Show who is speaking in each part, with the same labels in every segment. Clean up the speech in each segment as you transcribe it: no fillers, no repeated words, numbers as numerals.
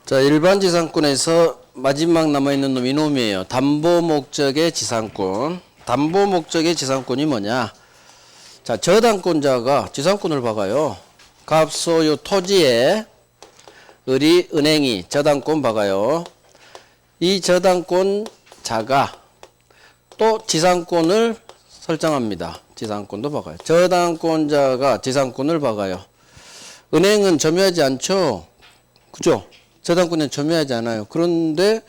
Speaker 1: 자, 일반 지상권에서 마지막 남아있는 놈이 이놈이에요. 담보 목적의 지상권. 담보 목적의 지상권이 뭐냐? 자, 저당권자가 지상권을 박아요. 갑소유 토지에 우리 은행이 저당권 박아요. 이 저당권자가 또 지상권을 설정합니다. 지상권도 박아요. 저당권자가 지상권을 박아요. 은행은 점유하지 않죠? 그죠? 저당권은 점유하지 않아요. 그런데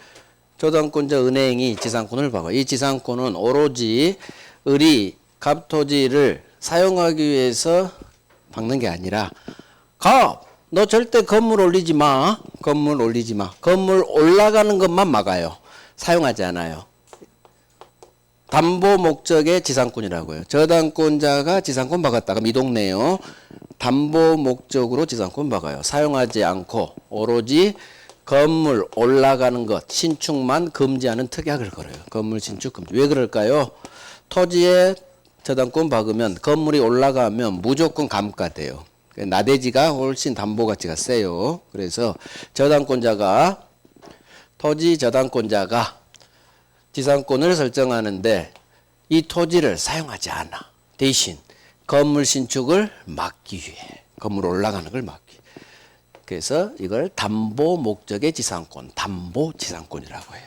Speaker 1: 저당권자 은행이 지상권을 박아요. 이 지상권은 오로지 우리 갑토지를 사용하기 위해서 박는 게 아니라 갑! 너 절대 건물 올리지 마. 건물 올리지 마. 건물 올라가는 것만 막아요. 사용하지 않아요. 담보 목적의 지상권이라고요. 저당권자가 지상권 박았다. 그럼 이 동네요. 담보 목적으로 지상권 박아요. 사용하지 않고 오로지 건물 올라가는 것, 신축만 금지하는 특약을 걸어요. 건물 신축 금지. 왜 그럴까요? 토지에 저당권 박으면 건물이 올라가면 무조건 감가돼요. 나대지가 훨씬 담보 가치가 세요. 그래서 저당권자가 토지 저당권자가 지상권을 설정하는데 이 토지를 사용하지 않아. 대신 건물 신축을 막기 위해 건물 올라가는 걸 막기 위해. 그래서 이걸 담보 목적의 지상권, 담보 지상권이라고 해요.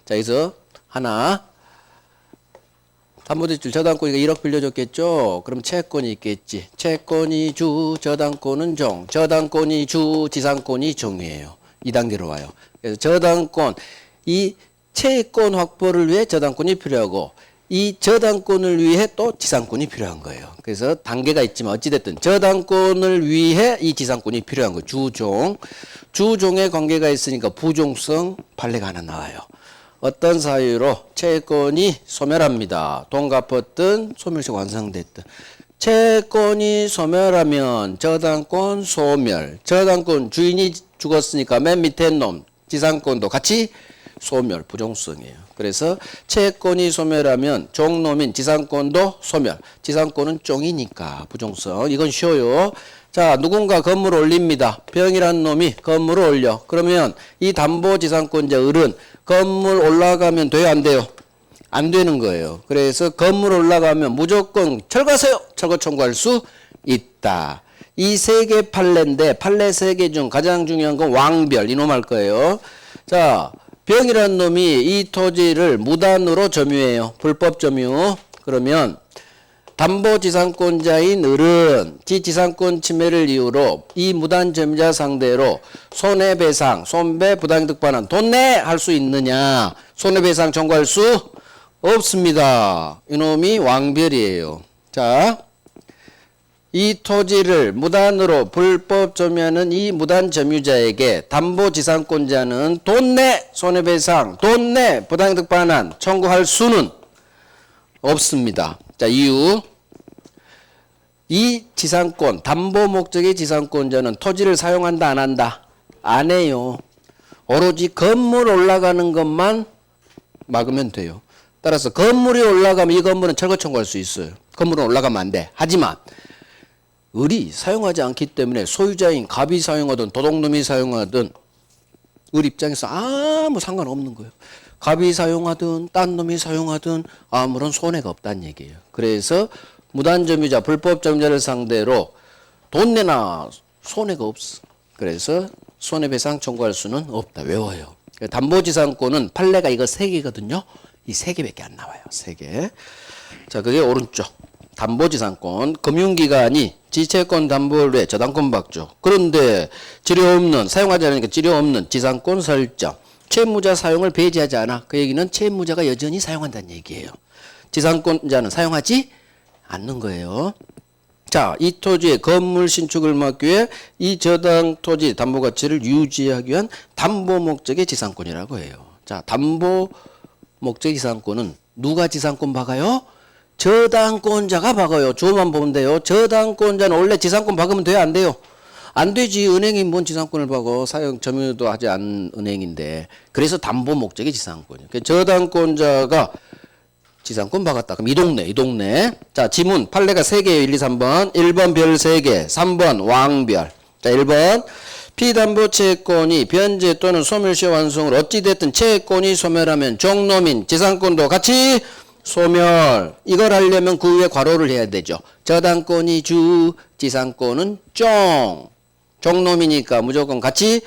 Speaker 1: 자, 여기서 하나 담보대출 저당권이가 1억 빌려줬겠죠? 그럼 채권이 있겠지. 채권이 주, 저당권은 종. 저당권이 주, 지상권이 종이에요. 2단계로 와요. 그래서 저당권, 이 채권 확보를 위해 저당권이 필요하고 이 저당권을 위해 또 지상권이 필요한 거예요. 그래서 단계가 있지만 어찌됐든 저당권을 위해 이 지상권이 필요한 거예요. 주종. 주종의 관계가 있으니까 부종성 판례가 하나 나와요. 어떤 사유로 채권이 소멸합니다. 돈 갚았든 소멸시 완성됐든. 채권이 소멸하면 저당권 소멸. 저당권 주인이 죽었으니까 맨 밑에 놈 지상권도 같이 소멸, 부종성이에요. 그래서 채권이 소멸하면 종놈인 지상권도 소멸. 지상권은 종이니까 부종성. 이건 쉬워요. 자, 누군가 건물을 올립니다. 병이란 놈이 건물을 올려. 그러면 이 담보지상권자 을은 건물 올라가면 돼요, 안 돼요? 안 되는 거예요. 그래서 건물 올라가면 무조건 철거하세요. 철거 청구할 수 있다. 이 세 개 판례인데 판례 세 개 중 가장 중요한 건 왕별. 이놈 할 거예요. 자, 병이라는 놈이 이 토지를 무단으로 점유해요. 불법 점유. 그러면 담보지상권자인 을은 지지상권 침해를 이유로 이 무단 점유자 상대로 손해배상, 손배, 부당이득 반환, 돈 내! 할 수 있느냐? 손해배상 청구할 수 없습니다. 이놈이 왕별이에요. 자, 이 토지를 무단으로 불법 점유하는 이 무단 점유자에게 담보지상권자는 돈 내! 손해배상, 돈 내! 부당이득 반환 청구할 수는 없습니다. 자, 이유. 이 지상권, 담보 목적의 지상권자는 토지를 사용한다, 안 한다? 안 해요. 오로지 건물 올라가는 것만 막으면 돼요. 따라서 건물이 올라가면 이 건물은 철거 청구할 수 있어요. 건물은 올라가면 안 돼. 하지만 을이 사용하지 않기 때문에 소유자인 갑이 사용하든 도둑놈이 사용하든 을 입장에서 아무 상관없는 거예요. 갑이 사용하든 딴 놈이 사용하든 아무런 손해가 없다는 얘기예요. 그래서 무단점유자, 불법점유자를 상대로 돈 내나 손해가 없어. 그래서 손해배상 청구할 수는 없다. 외워요. 담보지상권은 판례가 이거 3개거든요. 이 3개밖에 안 나와요. 3개. 자, 그게 오른쪽. 담보지상권. 금융기관이 지채권 담보를 위해 저당권 박죠. 그런데 지료 없는, 사용하지 않으니까 지료 없는 지상권 설정. 채무자 사용을 배제하지 않아. 그 얘기는 채무자가 여전히 사용한다는 얘기예요. 지상권자는 사용하지 않는 거예요. 자, 이 토지의 건물 신축을 막기 위해 이 저당 토지 담보 가치를 유지하기 위한 담보 목적의 지상권이라고 해요. 자, 담보 목적 지상권은 누가 지상권 박아요? 저당권자가 박아요. 주어만 보면 돼요. 저당권자는 원래 지상권 박으면 돼요, 안 돼요? 안 되지. 은행이 뭔 지상권을 박어. 사용 점유도 하지 않은 은행인데. 그래서 담보 목적의 지상권이에요. 저당권자가 지상권 박았다. 그럼 이 동네. 자, 지문 판례가 3개예요. 1, 2, 3번. 1번 별 3개, 3번 왕별. 자, 1번 피담보 채권이 변제 또는 소멸시 완성으로 어찌됐든 채권이 소멸하면 종노민 지상권도 같이 소멸. 이걸 하려면 그 위에 괄호를 해야 되죠. 저당권이 주, 지상권은 종. 종놈이니까 무조건 같이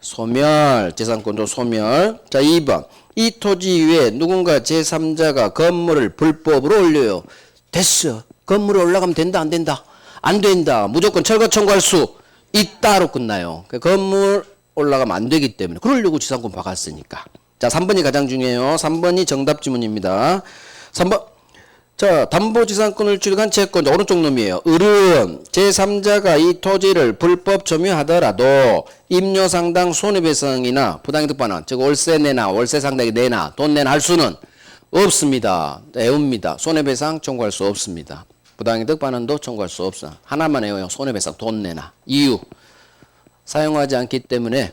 Speaker 1: 소멸. 지상권도 소멸. 자, 2번. 이 토지 위에 누군가 제3자가 건물을 불법으로 올려요. 됐어. 건물에 올라가면 된다, 안 된다? 안 된다. 무조건 철거 청구할 수 있다로 끝나요. 건물 올라가면 안 되기 때문에. 그러려고 지상권 박았으니까. 자, 3번이 가장 중요해요. 3번이 정답 지문입니다. 3번. 자, 담보지상권을 취득한 채권자 오른쪽 놈이에요. 을은 제3자가 이 토지를 불법 점유하더라도 임료상당 손해배상이나 부당이득 반환, 즉 월세 내나 월세 상당히 내나 돈 내나 할 수는 없습니다. 애웁니다. 손해배상 청구할 수 없습니다. 부당이득 반환도 청구할 수 없어. 하나만 해요. 손해배상 돈 내나. 이유. 사용하지 않기 때문에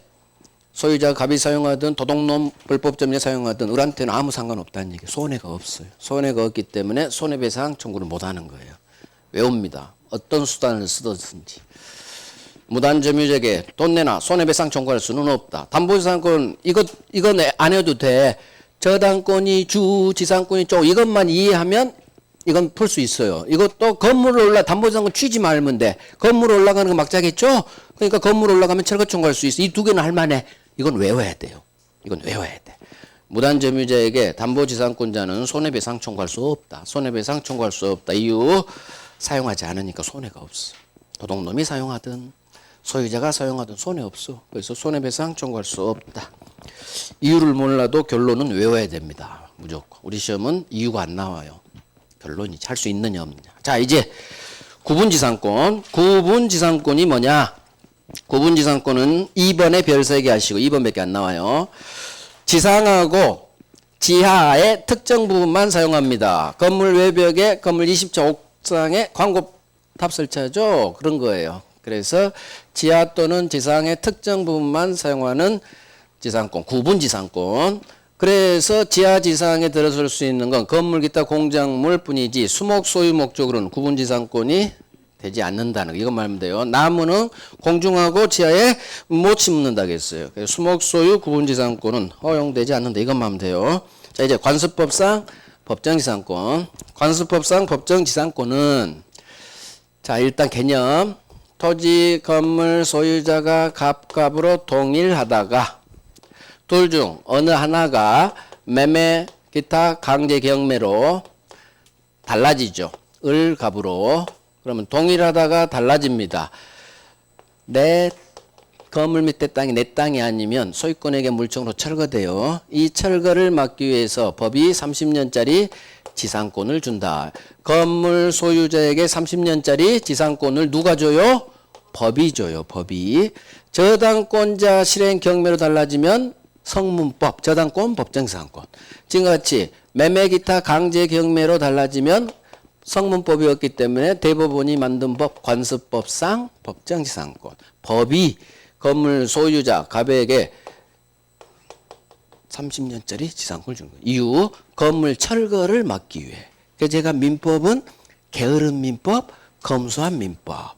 Speaker 1: 소유자가 갑이 사용하든 도둑놈 불법점에 사용하든 을한테는 아무 상관없다는 얘기예요. 손해가 없어요. 손해가 없기 때문에 손해배상 청구를 못하는 거예요. 외웁니다. 어떤 수단을 쓰든지. 무단점유자에게 돈 내나 손해배상 청구할 수는 없다. 담보지상권 이거 안 해도 돼. 저당권이 주, 지상권이 쪽 이것만 이해하면 이건 풀 수 있어요. 이것도 건물 담보지상권 취지 말면 돼. 건물 올라가는 거 막자겠죠? 그러니까 건물 올라가면 철거 청구할 수 있어. 이 두 개는 할만해. 이건 외워야 돼요. 이건 외워야 돼. 무단점유자에게 담보지상권자는 손해배상 청구할 수 없다. 손해배상 청구할 수 없다. 이유 사용하지 않으니까 손해가 없어. 도둑놈이 사용하든 소유자가 사용하든 손해 없어. 그래서 손해배상 청구할 수 없다. 이유를 몰라도 결론은 외워야 됩니다. 무조건. 우리 시험은 이유가 안 나와요. 결론이 할 수 있느냐 없느냐. 자, 이제 구분지상권. 구분지상권이 뭐냐? 구분지상권은 2번에 별 3개 하시고 2번밖에 안 나와요. 지상하고 지하의 특정 부분만 사용합니다. 건물 외벽에 건물 20층 옥상에 광고탑 설치하죠. 그런 거예요. 그래서 지하 또는 지상의 특정 부분만 사용하는 지상권, 구분지상권. 그래서 지하 지상에 들어설 수 있는 건 건물 기타 공작물 뿐이지 수목 소유 목적으로는 구분지상권이 되지 않는다는 거. 이것 말하면 돼요. 나무는 공중하고 지하에 못 심는다겠어요. 그래서 수목 소유 구분지상권은 허용되지 않는다. 이것만 하면 돼요. 자, 이제 관습법상 법정지상권. 관습법상 법정지상권은 자, 일단 개념. 토지 건물 소유자가 갑갑으로 동일하다가 둘 중 어느 하나가 매매 기타 강제 경매로 달라지죠. 을 갑으로. 그러면 동일하다가 달라집니다. 내 건물 밑에 땅이 내 땅이 아니면 소유권에게 물증으로 철거돼요. 이 철거를 막기 위해서 법이 30년짜리 지상권을 준다. 건물 소유자에게 30년짜리 지상권을 누가 줘요? 법이 줘요. 법이. 저당권자 실행 경매로 달라지면 성문법, 저당권, 법정지상권. 지금같이 매매 기타 강제 경매로 달라지면 성문법이었기 때문에 대법원이 만든 법 관습법상 법정지상권. 법이 건물 소유자 갑에게 30년짜리 지상권을 준 거예요. 이유 건물 철거를 막기 위해. 그래서 제가 민법은 게으른 민법, 검소한 민법.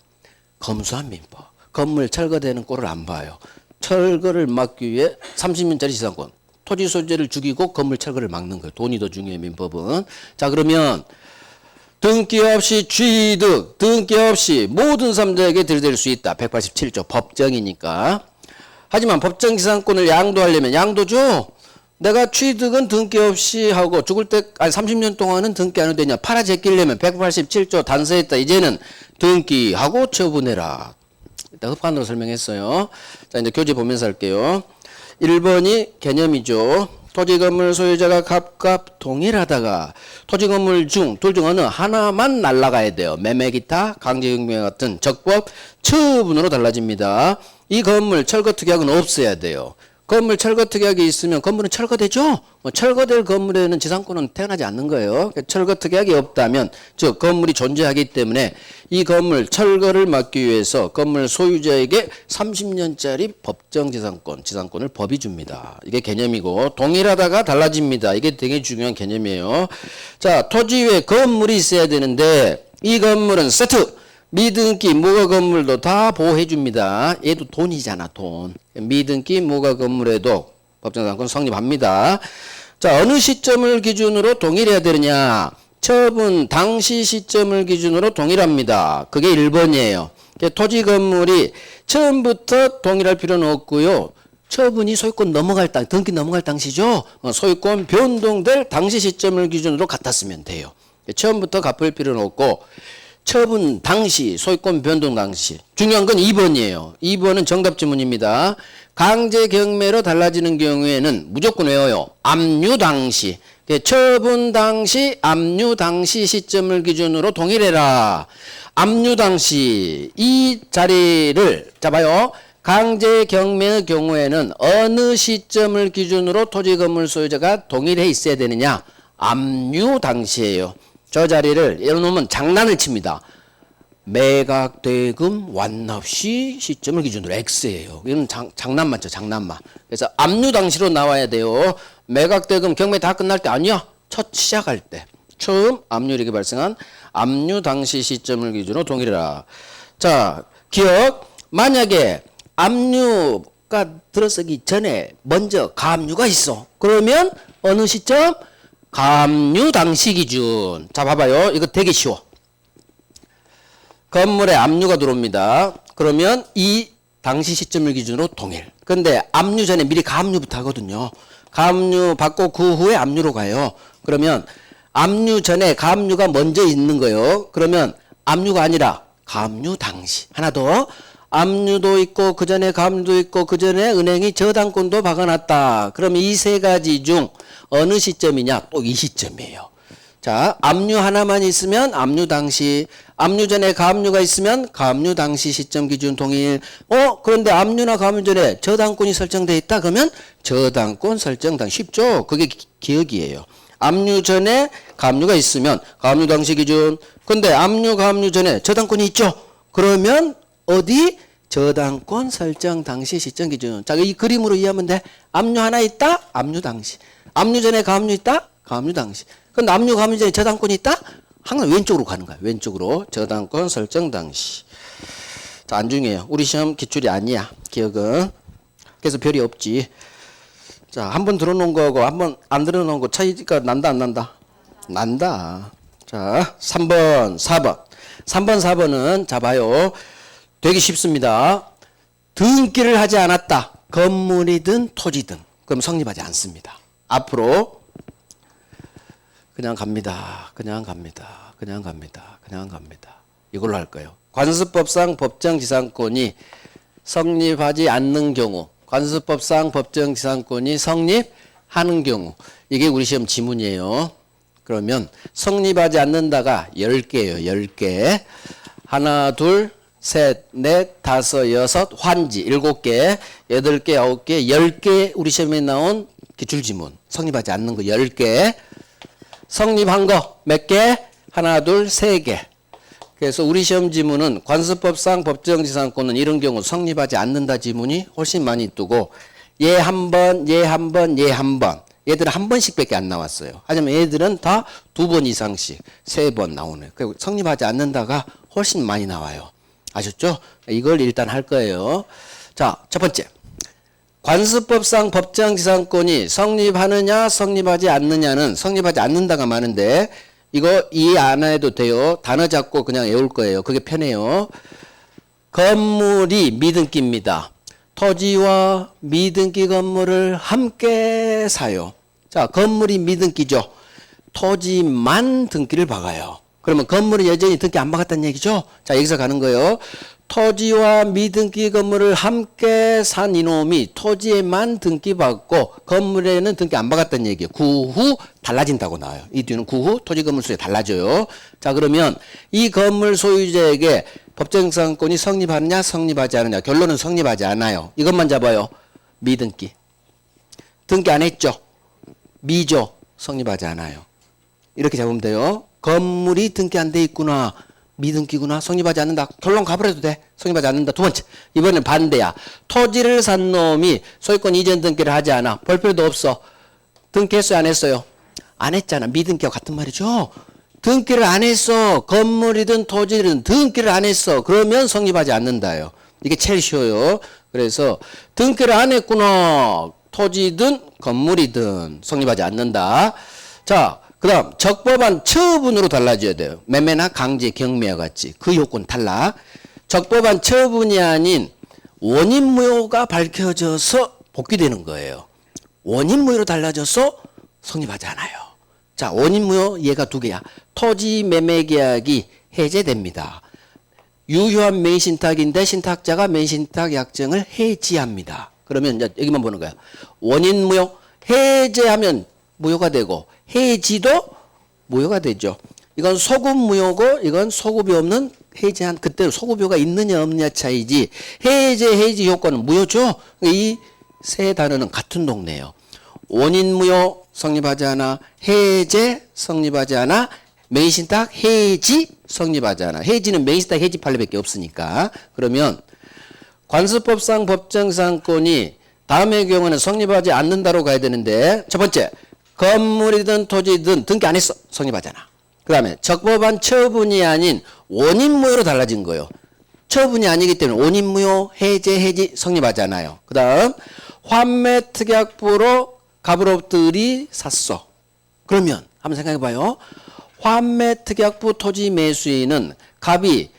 Speaker 1: 검소한 민법. 건물 철거되는 꼴을 안 봐요. 철거를 막기 위해 30년짜리 지상권. 토지 소유자를 죽이고 건물 철거를 막는 거예요. 돈이 더 중요해 민법은. 자, 그러면 등기 없이 취득, 등기 없이 모든 삼자에게 들이댈 수 있다. 187조 법정이니까. 하지만 법정지상권을 양도하려면 양도죠. 내가 취득은 등기 없이 하고 죽을 때 아니 30년 동안은 등기 안 해도 되냐. 팔아 제끼려면 187조 단서했다. 이제는 등기하고 처분해라. 일단 흡판으로 설명했어요. 자, 이제 교재 보면서 할게요. 1번이 개념이죠. 토지 건물 소유자가 갑갑 동일하다가 토지 건물 중 둘 중 어느 하나만 날라가야 돼요. 매매 기타 강제경매 같은 적법 처분으로 달라집니다. 이 건물 철거 특약은 없어야 돼요. 건물 철거 특약이 있으면 건물은 철거되죠. 철거될 건물에는 지상권은 태어나지 않는 거예요. 철거 특약이 없다면 즉 건물이 존재하기 때문에 이 건물 철거를 막기 위해서 건물 소유자에게 30년짜리 법정지상권, 지상권을 법이 줍니다. 이게 개념이고 동일하다가 달라집니다. 이게 되게 중요한 개념이에요. 자, 토지 위에 건물이 있어야 되는데 이 건물은 세트 미등기 무가 건물도 다 보호해 줍니다. 얘도 돈이잖아, 돈. 미등기 무가 건물에도 법정상권 성립합니다. 자, 어느 시점을 기준으로 동일해야 되느냐? 처분 당시 시점을 기준으로 동일합니다. 그게 1번이에요. 토지 건물이 처음부터 동일할 필요는 없고요. 처분이 소유권 넘어갈 당, 등기 넘어갈 당시죠. 소유권 변동될 당시 시점을 기준으로 같았으면 돼요. 처음부터 갚을 필요는 없고 처분 당시, 소유권 변동 당시. 중요한 건 2번이에요. 2번은 정답 지문입니다. 강제 경매로 달라지는 경우에는 무조건 외워요. 압류 당시. 처분 당시, 압류 당시 시점을 기준으로 동일해라. 압류 당시 이 자리를 잡아요. 강제 경매의 경우에는 어느 시점을 기준으로 토지 건물 소유자가 동일해 있어야 되느냐? 압류 당시예요. 저 자리를 예를 놓으면 장난을 칩니다. 매각 대금 완납시 시점을 기준으로 X예요. 이건 장난 맞죠? 장난만. 그래서 압류 당시로 나와야 돼요. 매각 대금 경매 다 끝날 때 아니야. 첫 시작할 때. 처음 압류력이 발생한 압류 당시 시점을 기준으로 동일해라. 자, 기억. 만약에 압류가 들어서기 전에 먼저 가압류가 있어. 그러면 어느 시점? 가압류 당시 기준. 자, 봐봐요. 이거 되게 쉬워. 건물에 압류가 들어옵니다. 그러면 이 당시 시점을 기준으로 동일. 근데 압류 전에 미리 가압류부터 하거든요. 가압류 받고 그 후에 압류로 가요. 그러면 압류 전에 가압류가 먼저 있는 거예요. 그러면 압류가 아니라 가압류 당시. 하나 더. 압류도 있고 그 전에 가압류도 있고 그 전에 은행이 저당권도 박아놨다. 그럼 이 세 가지 중 어느 시점이냐? 또 이 시점이에요. 자, 압류 하나만 있으면 압류 당시, 압류 전에 가압류가 있으면 가압류 당시 시점 기준 동일. 그런데 압류나 가압류 전에 저당권이 설정돼 있다. 그러면 저당권 설정 당 쉽죠? 그게 기억이에요. 압류 전에 가압류가 있으면 가압류 당시 기준. 근데 압류 가압류 전에 저당권이 있죠? 그러면 어디? 저당권 설정 당시 시점 기준. 자, 이 그림으로 이해하면 돼. 압류 하나 있다? 압류 당시. 압류 전에 가압류 있다? 가압류 당시. 근데 압류 가압류 전에 저당권이 있다? 항상 왼쪽으로 가는 거야. 왼쪽으로. 저당권 설정 당시. 자, 안중해요. 우리 시험 기출이 아니야. 기억은. 그래서 별이 없지. 자, 한 번 들어놓은 거하고 한 번 안 들어놓은 거 차이가 난다, 안 난다? 난다. 자, 3번, 4번. 3번, 4번은, 자, 봐요. 되게 쉽습니다. 등기를 하지 않았다. 건물이든 토지든. 그럼 성립하지 않습니다. 앞으로 그냥 갑니다. 그냥 갑니다. 그냥 갑니다. 그냥 갑니다. 이걸로 할 거예요. 관습법상 법정지상권이 성립하지 않는 경우, 관습법상 법정지상권이 성립하는 경우, 이게 우리 시험 지문이에요. 그러면 성립하지 않는다가 10개예요. 10개. 하나, 둘, 셋, 넷, 다섯, 여섯, 환지 7개, 8개, 9개, 10개 우리 시험에 나온 기출지문. 성립하지 않는 거 10개. 성립한 거 몇 개? 하나, 둘, 3개. 그래서 우리 시험 지문은 관습법상 법정지상권은 이런 경우 성립하지 않는다 지문이 훨씬 많이 뜨고 얘 한 번, 얘 한 번, 얘 한 번. 얘들은 한 번씩밖에 안 나왔어요. 하지만 얘들은 다 2번 이상씩 3번 나오네. 그리고 성립하지 않는다가 훨씬 많이 나와요. 아셨죠? 이걸 일단 할 거예요. 자, 첫 번째. 관습법상 법정지상권이 성립하느냐 성립하지 않느냐는 성립하지 않는다가 많은데 이거 이해 안 해도 돼요. 단어 잡고 그냥 외울 거예요. 그게 편해요. 건물이 미등기입니다. 토지와 미등기 건물을 함께 사요. 자, 건물이 미등기죠. 토지만 등기를 박아요. 그러면 건물은 여전히 등기 안 박았다는 얘기죠. 자, 여기서 가는 거예요. 토지와 미등기 건물을 함께 산 이놈이 토지에만 등기 받고 건물에는 등기 안 박았다는 얘기예요. 그 후 달라진다고 나와요. 이 뒤는 그 후 토지 건물 소유가 달라져요. 자, 그러면 이 건물 소유자에게 법정지상권이 성립하느냐 성립하지 않느냐. 결론은 성립하지 않아요. 이것만 잡아요. 미등기. 등기 안 했죠. 미죠. 성립하지 않아요. 이렇게 잡으면 돼요. 건물이 등기 안 돼 있구나. 미등기구나. 성립하지 않는다. 결론 가버려도 돼. 성립하지 않는다. 두 번째. 이번엔 반대야. 토지를 산 놈이 소유권 이전 등기를 하지 않아. 볼 필요도 없어. 등기했어요? 안 했어요? 안 했잖아. 미등기와 같은 말이죠. 등기를 안 했어. 건물이든 토지든 등기를 안 했어. 그러면 성립하지 않는다요. 이게 제일 쉬워요. 그래서 등기를 안 했구나. 토지든 건물이든 성립하지 않는다. 자, 그 다음 적법한 처분으로 달라져야 돼요. 매매나 강제, 경매와 같이 그 요건 탈락. 적법한 처분이 아닌 원인무효가 밝혀져서 복귀되는 거예요. 원인무효로 달라져서 성립하지 않아요. 자, 원인무효 얘가 두 개야. 토지 매매 계약이 해제됩니다. 유효한 매신탁인데 신탁자가 매신탁 약정을 해지합니다. 그러면 이제 여기만 보는 거야. 원인무효 해제하면 무효가 되고 해지도 무효가 되죠. 이건 소급무효고 이건 소급이 없는 해제한 그때 소급효가 있느냐 없느냐 차이지 해지 효과는 무효죠. 이 세 단어는 같은 동네예요. 원인무효 성립하지 않아. 해제 성립하지 않아. 매신탁 해지 성립하지 않아. 해지는 매신탁 해지 판례밖에 없으니까. 그러면 관습법상 법정상권이 다음의 경우는 성립하지 않는다로 가야 되는데 첫 번째 건물이든 토지든 등기 안 했어. 성립하지 않아. 그 다음에 적법한 처분이 아닌 원인무효로 달라진 거예요. 처분이 아니기 때문에 원인무효 해지 성립하지 않아요. 그 다음 환매특약부로 갑으로부터이 샀어. 그러면 한번 생각해봐요. 환매특약부 토지 매수인은 갑이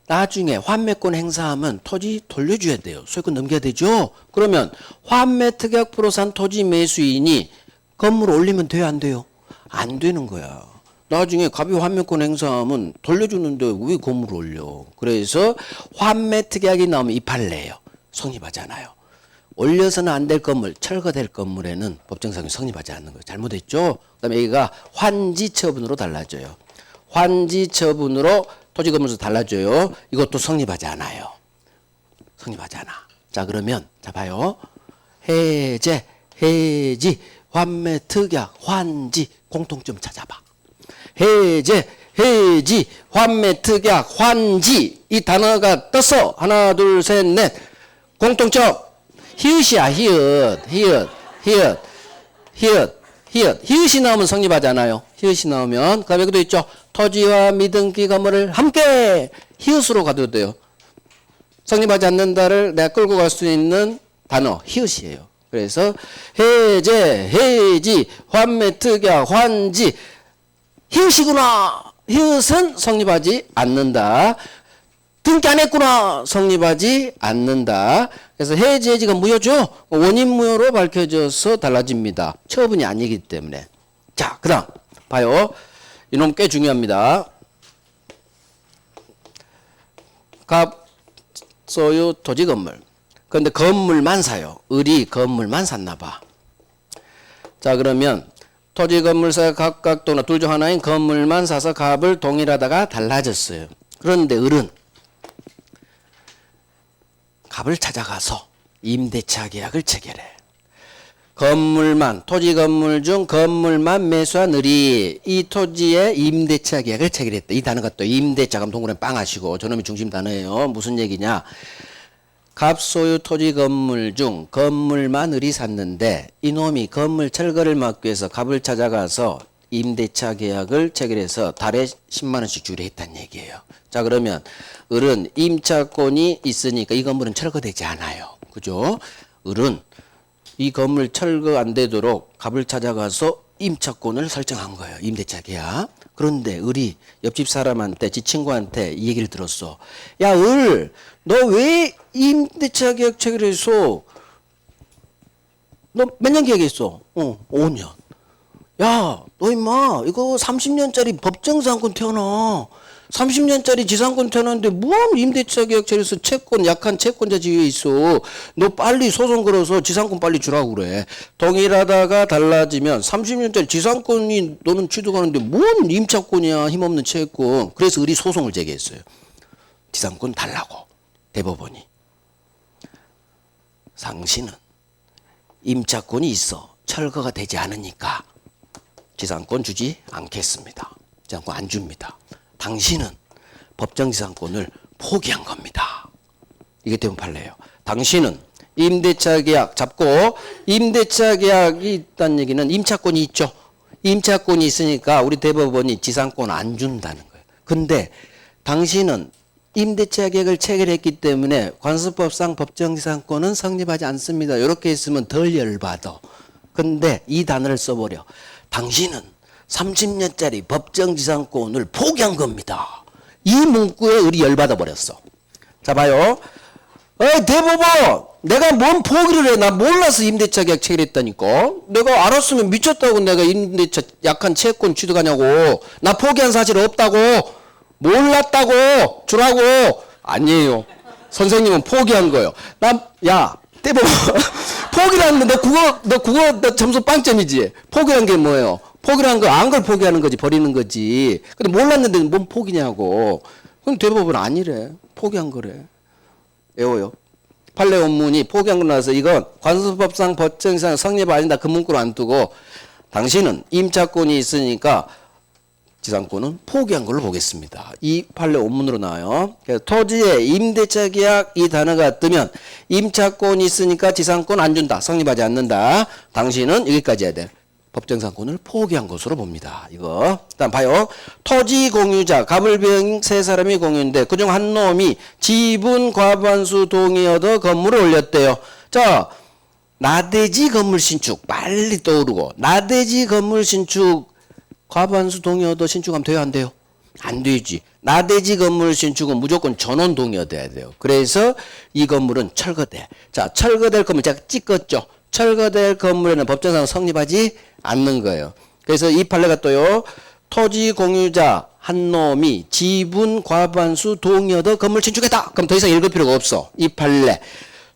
Speaker 1: 나중에 환매권 행사하면 토지 돌려줘야 돼요. 소유권 넘겨야 되죠. 그러면 환매특약부로 산 토지 매수인이 건물 올리면 돼요, 안 돼요? 안 되는 거야. 나중에 갑이 환매권 행사하면 돌려주는데 왜 건물을 올려? 그래서 환매특약이 나오면 이 판례예요. 성립하잖아요. 올려서는 안 될 건물, 철거될 건물에는 법정상이 성립하지 않는 거예요. 잘못했죠? 그 다음에 여기가 환지처분으로 달라져요. 환지처분으로 토지건물에서 달라져요. 이것도 성립하지 않아요. 성립하지 않아. 자, 그러면, 자, 봐요. 해지, 환매특약, 환지, 공통점 찾아봐. 해지, 환매특약, 환지. 이 단어가 떴어. 하나, 둘, 셋, 넷. 공통점. 히읗이야, 히읗이 나오면 성립하지 않아요. 히읗이 나오면. 그 다음에 여기도 있죠. 토지와 미등기 건물을 함께 히읗으로 가도 돼요. 성립하지 않는다를 내가 끌고 갈 수 있는 단어, 히읗이에요. 그래서 해지, 환매특약, 환지. 히읗이구나. 히읗은 성립하지 않는다. 등기 안 했구나. 성립하지 않는다. 그래서 해지가 무효죠. 원인무효로 밝혀져서 달라집니다. 처분이 아니기 때문에. 자, 그 다음 봐요. 이놈 꽤 중요합니다. 갑, 소유, 토지, 건물. 그런데 건물만 사요. 을이 건물만 샀나 봐. 자, 그러면 토지, 건물사 각각 또는 둘 중 하나인 건물만 사서 갑을 동일하다가 달라졌어요. 그런데 을은 갑을 찾아가서 임대차 계약을 체결해. 건물만, 토지 건물 중 건물만 매수한 을이 이 토지에 임대차 계약을 체결했다. 이 단어가 또 임대차 그럼 동그라미 빵 하시고 저놈이 중심 단어예요. 무슨 얘기냐. 갑 소유 토지 건물 중 건물만 을이 샀는데 이놈이 건물 철거를 막기 위해서 갑을 찾아가서 임대차 계약을 체결해서 달에 10만 원씩 주려 했다는 얘기예요. 자, 그러면 을은 임차권이 있으니까 이 건물은 철거되지 않아요. 그죠? 을은 이 건물 철거 안 되도록 갑을 찾아가서 임차권을 설정한 거예요. 임대차 계약. 그런데 을이 옆집 사람한테, 지 친구한테 이 얘기를 들었어. 야, 을, 너 왜 임대차 계약 체결해서 너 몇 년 계약했어? 5년. 야, 너 임마 이거 30년짜리 법정상권 태어나. 30년짜리 지상권 태어났는데 뭔 임대차 계약 체결해서 채권 약한 채권자 지위에 있어. 너 빨리 소송 걸어서 지상권 빨리 주라고 그래. 동일하다가 달라지면 30년짜리 지상권이 너는 취득하는데 뭔 임차권이야. 힘없는 채권. 그래서 을이 소송을 제기했어요. 지상권 달라고. 대법원이. 당신은 임차권이 있어. 철거가 되지 않으니까 지상권 주지 않겠습니다. 지상권 안 줍니다. 당신은 법정지상권을 포기한 겁니다. 이게 때문 판례예요. 당신은 임대차 계약 잡고 임대차 계약이 있다는 얘기는 임차권이 있죠. 임차권이 있으니까 우리 대법원이 지상권 안 준다는 거예요. 근데 당신은 임대차 계약을 체결했기 때문에 관습법상 법정지상권은 성립하지 않습니다. 이렇게 했으면 덜 열받아. 근데 이 단어를 써버려. 당신은 30년짜리 법정지상권을 포기한 겁니다. 이 문구에 우리 열받아 버렸어. 자, 봐요. 대법원! 내가 뭔 포기를 해? 나 몰라서 임대차 계약 체결했다니까. 내가 알았으면 미쳤다고 내가 임대차 약한 채권 취득하냐고. 나 포기한 사실 없다고. 몰랐다고. 주라고. 아니에요. 선생님은 포기한 거예요. 야, 대법원. 포기라는 거, 너 국어 점수 빵점이지. 포기한 게 뭐예요? 포기란 거, 안 걸 포기하는 거지, 버리는 거지. 근데 몰랐는데 뭔 포기냐고. 그럼 대법원 아니래. 포기한 거래. 외워요. 판례 원문이 포기한 거 나와서 이건 관습법상 법정상 성립 아니다. 그 문구를 안 두고 당신은 임차권이 있으니까 지상권은 포기한 걸로 보겠습니다. 이 판례 원문으로 나와요. 그래서 토지에 임대차 계약 이 단어가 뜨면 임차권이 있으니까 지상권 안 준다. 성립하지 않는다. 당신은 여기까지 해야 돼. 법정상권을 포기한 것으로 봅니다. 이거. 일단 봐요. 토지 공유자, 갑을병 세 사람이 공유인데 그중 한 놈이 지분 과반수 동의 얻어 건물을 올렸대요. 자, 나대지 건물 신축 빨리 떠오르고 나대지 건물 신축 과반수 동의 얻어 신축하면 돼요, 안 돼요? 안 되지. 나대지 건물 신축은 무조건 전원 동의 얻어야 돼요. 그래서 이 건물은 철거돼. 자, 철거될 건물 제가 찍었죠. 철거될 건물에는 법정상 성립하지 않는 거예요. 그래서 이 판례가 또요. 토지 공유자 한 놈이 지분 과반수 동의 얻어 건물 신축했다. 그럼 더 이상 읽을 필요가 없어. 이 판례.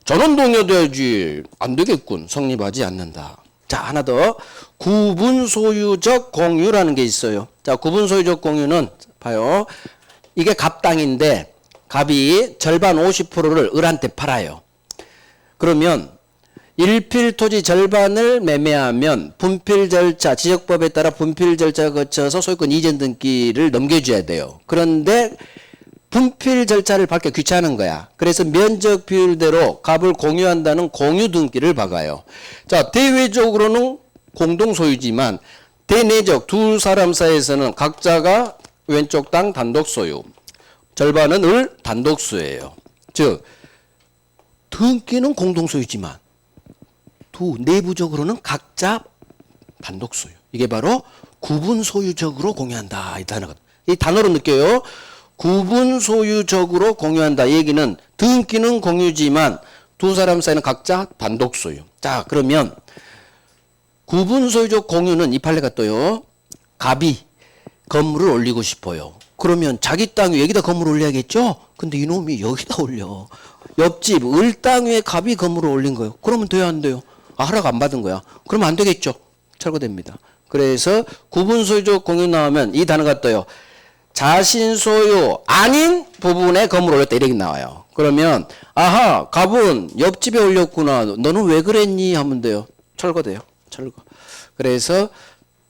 Speaker 1: 전원 동의 얻어야지. 안 되겠군. 성립하지 않는다. 자, 하나 더. 구분 소유적 공유라는 게 있어요. 자, 구분 소유적 공유는 봐요. 이게 갑 땅인데 갑이 절반 50%를 을한테 팔아요. 그러면 일필 토지 절반을 매매하면 분필 절차, 지적법에 따라 분필 절차를 거쳐서 소유권 이전 등기를 넘겨줘야 돼요. 그런데 분필 절차를 밟기 귀찮은 거야. 그래서 면적 비율대로 값을 공유한다는 공유 등기를 박아요. 자, 대외적으로는 공동 소유지만 대내적 두 사람 사이에서는 각자가 왼쪽 땅 단독 소유, 절반은 을 단독 소유예요. 즉 등기는 공동 소유지만 내부적으로는 각자 단독 소유. 이게 바로 구분 소유적으로 공유한다. 이 단어가. 이 단어로 느껴요. 구분 소유적으로 공유한다. 이 얘기는 등기는 공유지만 두 사람 사이는 각자 단독 소유. 자, 그러면 구분 소유적 공유는 이 판례가 또요. 갑이 건물을 올리고 싶어요. 그러면 자기 땅 위에 여기다 건물을 올려야겠죠? 근데 이놈이 여기다 올려. 옆집 을 땅 위에 갑이 건물을 올린 거예요. 그러면 돼요, 안 돼요? 허락 안 받은 거야. 그러면 안 되겠죠. 철거됩니다. 그래서 구분 소유적 공유 나오면 이 단어가 떠요. 자신 소유 아닌 부분에 건물을 올렸다 이렇게 나와요. 그러면 아하, 갑은 옆집에 올렸구나. 너는 왜 그랬니? 하면 돼요. 철거돼요. 철거. 그래서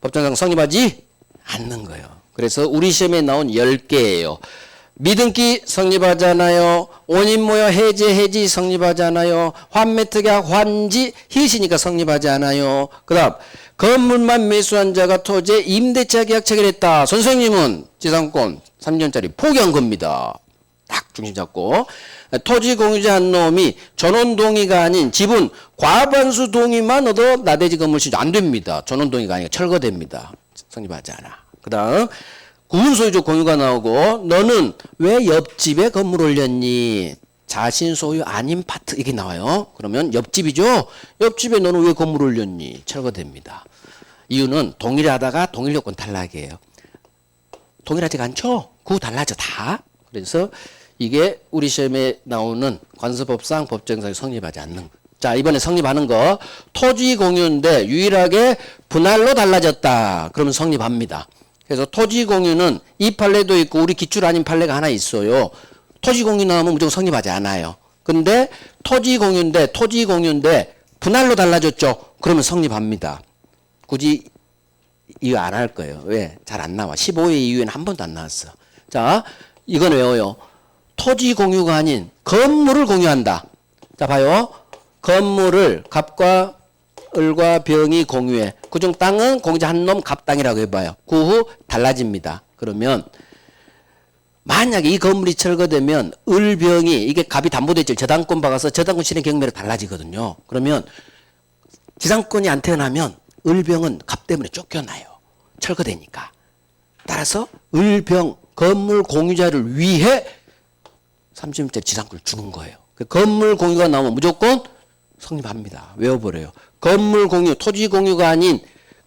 Speaker 1: 법정상 성립하지 않는 거예요. 그래서 우리 시험에 나온 10개예요. 미등기 성립하잖아요. 원인모여 해지 성립하잖아요. 환매특약 환지 희시니까 성립하지 않아요. 그 다음 건물만 매수한 자가 토지에 임대차 계약 체결했다. 선생님은 지상권 3년짜리 포기한 겁니다. 딱 중심 잡고 토지 공유자 한 놈이 전원 동의가 아닌 지분 과반수 동의만 얻어 나대지 건물 신축 안 됩니다. 전원 동의가 아니라 철거됩니다. 성립하지 않아. 그 다음 구분 소유적 공유가 나오고 너는 왜 옆집에 건물 올렸니? 자신 소유 아닌 파트 이게 나와요. 그러면 옆집이죠. 옆집에 너는 왜 건물 올렸니? 철거됩니다. 이유는 동일하다가 동일 요건 탈락이에요. 동일하지가 않죠? 그거 달라져 다. 그래서 이게 우리 시험에 나오는 관습법상 법정상에 성립하지 않는. 자, 이번에 성립하는 거 토지 공유인데 유일하게 분할로 달라졌다. 그러면 성립합니다. 그래서 토지 공유는 이 판례도 있고 우리 기출 아닌 판례가 하나 있어요. 토지 공유 나오면 무조건 성립하지 않아요. 근데 토지 공유인데 분할로 달라졌죠. 그러면 성립합니다. 굳이 이거 안 할 거예요. 왜? 잘 안 나와. 15회 이후에는 한 번도 안 나왔어. 자, 이건 외워요. 토지 공유가 아닌 건물을 공유한다. 자, 봐요. 건물을 갑과 을과 병이 공유해. 그중 땅은 공유자 한 놈 갑땅이라고 해봐요. 그 후 달라집니다. 그러면 만약에 이 건물이 철거되면 을병이 이게 갑이 담보대출 저당권 박아서 저당권 실행 경매로 달라지거든요. 그러면 지상권이 안 태어나면 을병은 갑 때문에 쫓겨나요. 철거되니까. 따라서 을병 건물 공유자를 위해 30년째 지상권을 주는 거예요. 그 건물 공유가 나오면 무조건 성립합니다. 외워버려요. 건물 공유, 토지 공유가 아닌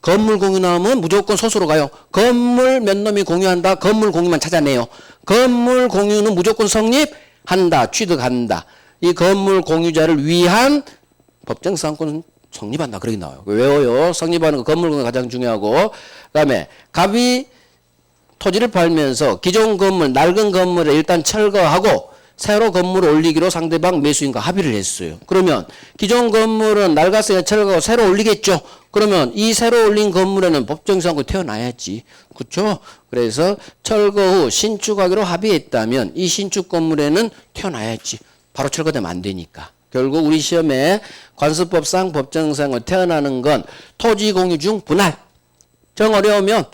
Speaker 1: 건물 공유 나오면 무조건 소수로 가요. 건물 몇 놈이 공유한다. 건물 공유만 찾아내요. 건물 공유는 무조건 성립한다. 취득한다. 이 건물 공유자를 위한 법정 지상권은 성립한다. 그렇게 나와요. 외워요. 성립하는 거 건물 공유가 가장 중요하고. 그다음에 갑이 토지를 팔면서 기존 건물, 낡은 건물을 일단 철거하고 새로 건물을 올리기로 상대방 매수인과 합의를 했어요. 그러면 기존 건물은 낡았으니까 철거하고 새로 올리겠죠. 그러면 이 새로 올린 건물에는 법정지상권이 태어나야지. 그렇죠? 그래서 철거 후 신축하기로 합의했다면 이 신축 건물에는 태어나야지. 바로 철거되면 안 되니까. 결국 우리 시험에 관습법상 법정지상권이 태어나는 건 토지 공유 중 분할. 정 어려우면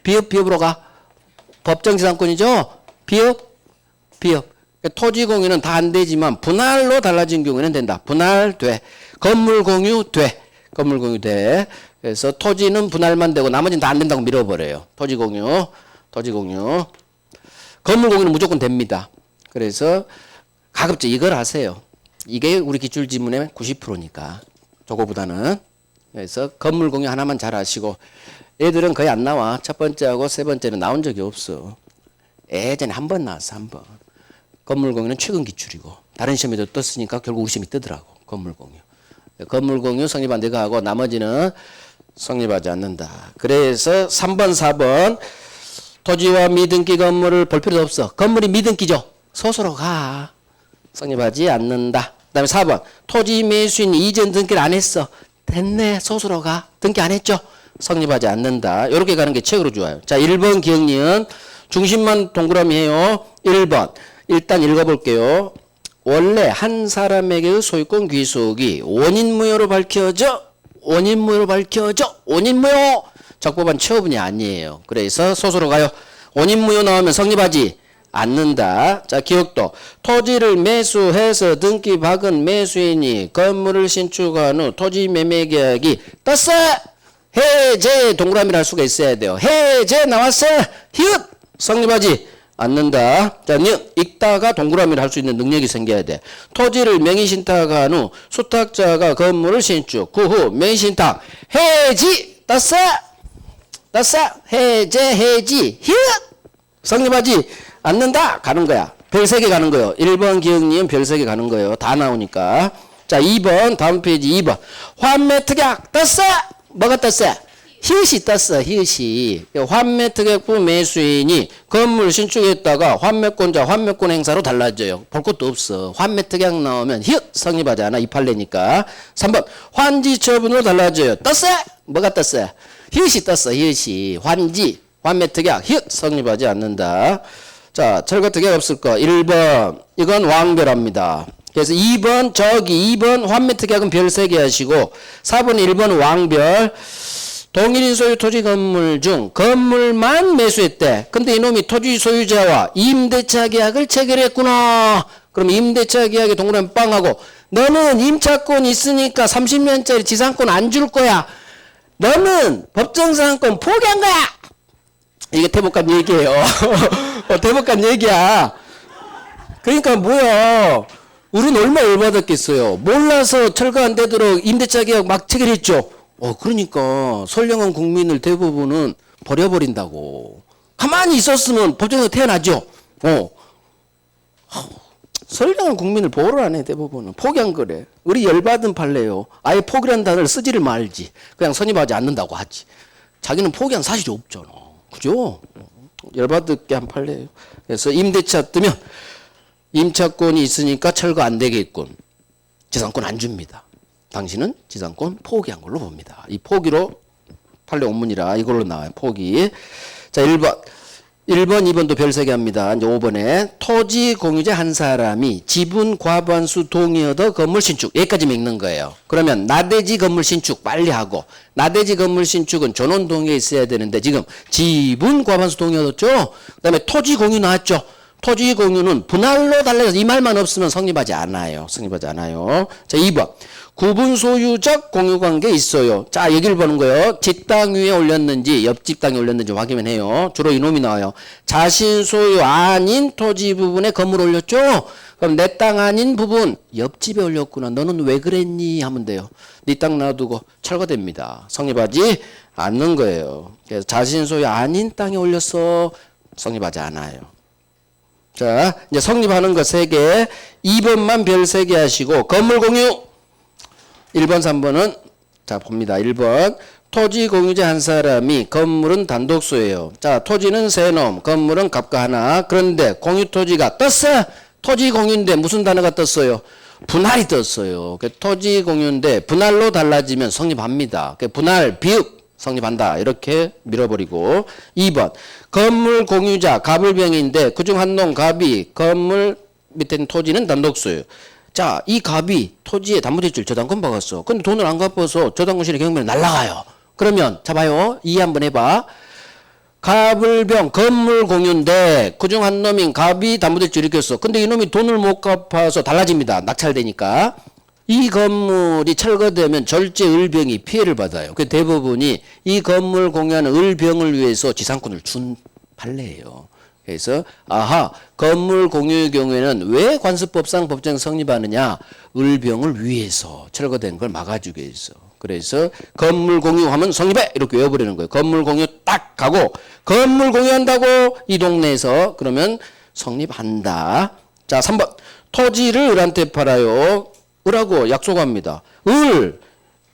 Speaker 1: 비읍으로 가. 법정지상권이죠? 비읍. 토지 공유는 다 안 되지만 분할로 달라진 경우에는 된다. 분할 돼. 건물 공유 돼. 그래서 토지는 분할만 되고 나머지는 다 안 된다고 밀어버려요. 토지 공유. 건물 공유는 무조건 됩니다. 그래서 가급적 이걸 하세요. 이게 우리 기출지문의 90%니까. 저거보다는. 그래서 건물 공유 하나만 잘 하시고 애들은 거의 안 나와. 첫 번째하고 세 번째는 나온 적이 없어. 예전에 한 번 나왔어. 한 번. 건물 공유는 최근 기출이고 다른 시험에도 떴으니까 결국 우리 시험이 뜨더라고. 건물 공유 성립 안 되고 하고 나머지는 성립하지 않는다. 그래서 3번 4번 토지와 미등기 건물을 볼 필요도 없어. 건물이 미등기죠. 소수로 가. 성립하지 않는다. 그 다음에 4번 토지 매수인 이전 등기를 안 했어. 됐네. 소수로 가. 등기 안 했죠. 성립하지 않는다. 이렇게 가는 게 최고로 좋아요. 자 1번 기억니은 중심만 동그라미 해요. 1번 일단 읽어볼게요. 원래 한 사람에게의 소유권 귀속이 원인무효로 밝혀져. 원인무효. 적법한 처분이 아니에요. 그래서 소수로 가요. 원인무효 나오면 성립하지 않는다. 자 기억도 토지를 매수해서 등기 박은 매수인이 건물을 신축한 후 토지 매매 계약이 떴어. 해제 동그라미를 할 수가 있어야 돼요. 해제 나왔어. 히읗 성립하지 않는다. 자, 읽다가 동그라미를 할 수 있는 능력이 생겨야 돼. 토지를 명의신탁한 후 수탁자가 건물을 신축. 그 후 명의신탁 해지 떴어. 해지 히읗 성립하지 않는다. 가는 거야. 별 3개 가는 거예요. 1번 기억니은 별 3개 가는 거예요. 다 나오니까. 자 2번 다음 페이지 2번 환매특약 떴어. 뭐가 떴어? 히읗이 떴어. 환매특약부 매수인이 건물 신축했다가 환매권자 환매권 행사로 달라져요. 볼 것도 없어. 환매특약 나오면 히읗 성립하지 않아. 이 판례니까. 3번 환지처분으로 달라져요. 떴어. 뭐가 떴어? 히읗이 떴어. 환매특약 히읗 성립하지 않는다. 자 철거특약 없을 거. 1번 이건 왕별합니다. 그래서 2번 환매특약은 별 3개 하시고 4번 1번 왕별. 동일인 소유 토지 건물 중 건물만 매수했대. 근데 이놈이 토지 소유자와 임대차 계약을 체결했구나. 그럼 임대차 계약에 동그라미 빵 하고 너는 임차권 있으니까 30년짜리 지상권 안 줄 거야. 너는 법정지상권 포기한 거야. 이게 대법관 얘기예요. 대법관 얘기야. 그러니까 뭐야. 우린 얼마 열받았겠어요. 몰라서 철거 안 되도록 임대차 계약 막 체결했죠. 그러니까 선량한 국민을 대부분은 버려버린다고. 가만히 있었으면 법정에서 태어나죠. 선량한 국민을 보호를 안 해. 대부분은 포기한 거래. 우리 열받은 판례요. 아예 포기란 단어를 쓰지를 말지. 그냥 선임하지 않는다고 하지. 자기는 포기한 사실이 없잖아. 그죠? 열받게 한 판례예요. 그래서 임대차 뜨면 임차권이 있으니까 철거 안 되겠군. 지상권 안 줍니다. 당신은 지상권 포기한 걸로 봅니다. 이 포기로 판례 원문이라 이걸로 나와요. 포기. 자 1번 1번, 2번도 별 3개 합니다. 이제 5번에 토지 공유자 한 사람이 지분 과반수 동의 얻어 건물 신축. 여기까지 읽는 거예요. 그러면 나대지 건물 신축 빨리 하고, 나대지 건물 신축은 전원 동의에 있어야 되는데 지금 지분 과반수 동의 얻었죠. 그 다음에 토지 공유 나왔죠. 토지 공유는 분할로 달라서 이 말만 없으면 성립하지 않아요. 성립하지 않아요. 자, 2번. 구분 소유적 공유관계 있어요. 자, 여기를 보는 거예요. 뒷땅 위에 올렸는지 옆집 땅에 올렸는지 확인을 해요. 주로 이놈이 나와요. 자신 소유 아닌 토지 부분에 건물 올렸죠. 그럼 내 땅 아닌 부분 옆집에 올렸구나. 너는 왜 그랬니? 하면 돼요. 네 땅 놔두고 철거됩니다. 성립하지 않는 거예요. 그래서 자신 소유 아닌 땅에 올렸어. 성립하지 않아요. 자, 이제 성립하는 거 3개. 2번만 별 3개 하시고 건물 공유 1번, 3번은 자 봅니다. 1번 토지 공유자 한 사람이 건물은 단독 소유예요. 자, 토지는 3놈, 건물은 갑과 하나. 그런데 공유 토지가 떴어. 토지 공유인데 무슨 단어가 떴어요? 분할이 떴어요. 토지 공유인데 분할로 달라지면 성립합니다. 분할 비읍 성립한다. 이렇게 밀어버리고 2번 건물 공유자 갑을병인데 그중 한 놈 갑이 건물 밑에 있는 토지는 단독 소유. 자, 이 갑이 토지에 담보대출 저당권 박았어. 근데 돈을 안 갚아서 저당권실의 경매에 날라가요. 그러면 자 봐요. 이해 한번 해봐. 갑을병 건물 공유인데 그중 한 놈인 갑이 담보대출 일으켰어. 근데 이놈이 돈을 못 갚아서 달라집니다. 낙찰되니까. 이 건물이 철거되면 절제 을병이 피해를 받아요. 그 대부분이 이 건물 공유하는 을병을 위해서 지상권을 준 판례예요. 그래서 아하 건물 공유의 경우에는 왜 관습법상 법정 성립하느냐? 을병을 위해서 철거된 걸 막아주기 위해서. 그래서 건물 공유하면 성립해 이렇게 외워버리는 거예요. 건물 공유 딱 가고 건물 공유한다고 이 동네에서 그러면 성립한다. 자 3번 토지를 을한테 팔아요. 을하고 약속합니다. 을